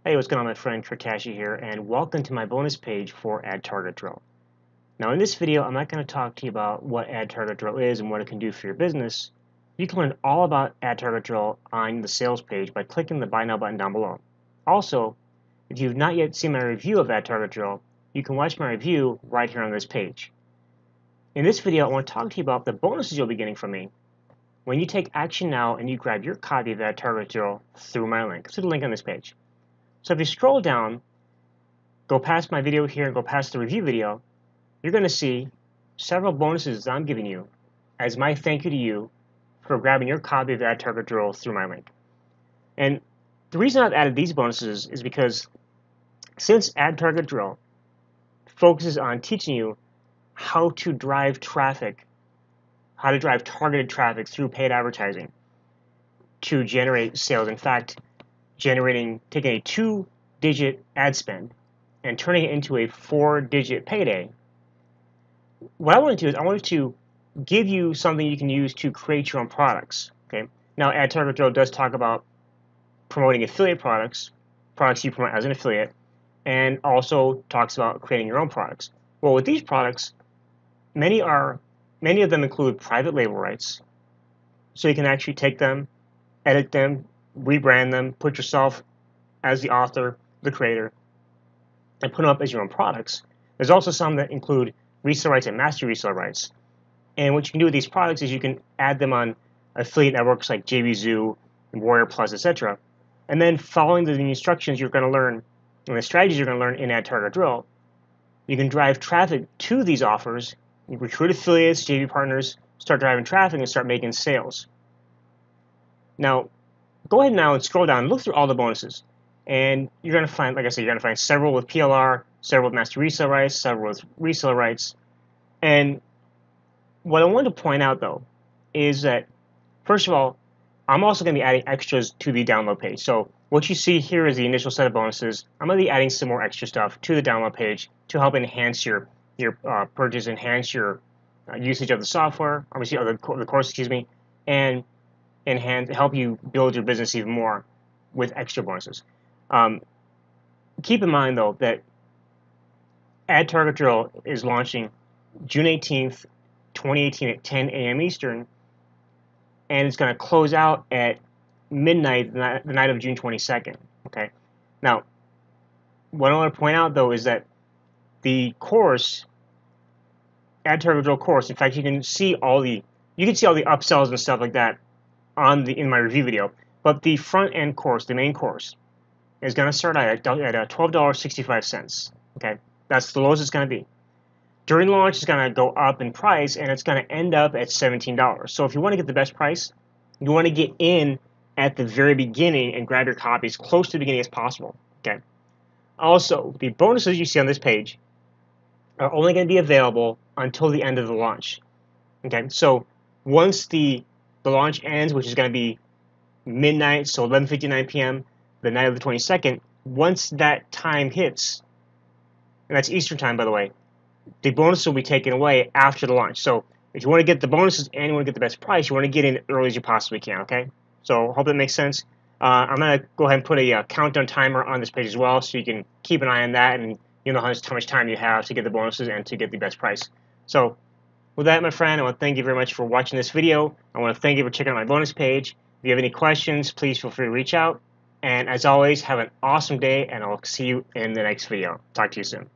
Hey, what's going on, my friend? Tasche here, and welcome to my bonus page for Add Target Drill. Now, in this video, I'm not going to talk to you about what Add Target Drill is and what it can do for your business. You can learn all about Add Target Drill on the sales page by clicking the Buy Now button down below. Also, if you've not yet seen my review of Add Target Drill, you can watch my review right here on this page. In this video, I want to talk to you about the bonuses you'll be getting from me when you take action now and you grab your copy of Add Target Drill through my link, through the link on this page. So if you scroll down, go past my video here and go past the review video, you're going to see several bonuses that I'm giving you as my thank you to you for grabbing your copy of Add Target Drill through my link. And the reason I've added these bonuses is because since Add Target Drill focuses on teaching you how to drive traffic, how to drive targeted traffic through paid advertising to generate sales. In fact, taking a 2-digit ad spend and turning it into a 4-digit payday. What I want to do is I want to give you something you can use to create your own products. Okay. Now, Add Target Drill does talk about promoting affiliate products you promote as an affiliate, and also talks about creating your own products. Well, with these products, many of them include private label rights, so you can actually take them, edit them, rebrand them, put yourself as the author, the creator, and put them up as your own products. There's also some that include resale rights and master resale rights. And what you can do with these products is you can add them on affiliate networks like JVZoo, Warrior Plus, etc. And then following the instructions you're going to learn and the strategies you're going to learn in Add Target Drill, you can drive traffic to these offers, you recruit affiliates, JV partners, start driving traffic, and start making sales. Now, go ahead now and scroll down and look through all the bonuses. And you're going to find, like I said, you're going to find several with PLR, several with master resale rights, several with resale rights. And what I want to point out, though, is that, first of all, I'm also going to be adding extras to the download page. So what you see here is the initial set of bonuses. I'm going to be adding some more extra stuff to the download page to help enhance your purchase, enhance your usage of the software, obviously, or the course, and help you build your business even more with extra bonuses. Keep in mind, though, that Add Target Drill is launching June 18th, 2018 at 10 a.m. Eastern, and it's going to close out at midnight the night of June 22nd. Okay. Now, what I want to point out, though, is that the course, Add Target Drill course, in fact, you can see all the upsells and stuff like that in my review video, but the front end course, the main course, is going to start at $12.65. Okay, that's the lowest it's going to be. During launch, it's going to go up in price, and it's going to end up at $17. So if you want to get the best price, you want to get in at the very beginning and grab your copies close to the beginning as possible. Okay. Also, the bonuses you see on this page are only going to be available until the end of the launch. Okay, so once the launch ends, which is going to be midnight, so 11:59 p.m., the night of the 22nd, once that time hits, and that's Eastern time, by the way, the bonus will be taken away after the launch. So if you want to get the bonuses and you want to get the best price, you want to get in as early as you possibly can, okay? So hope that makes sense. I'm going to go ahead and put a countdown timer on this page as well, so you can keep an eye on that and you know how much time you have to get the bonuses and to get the best price. So with that, my friend, I want to thank you very much for watching this video. I want to thank you for checking out my bonus page. If you have any questions, please feel free to reach out. And as always, have an awesome day, and I'll see you in the next video. Talk to you soon.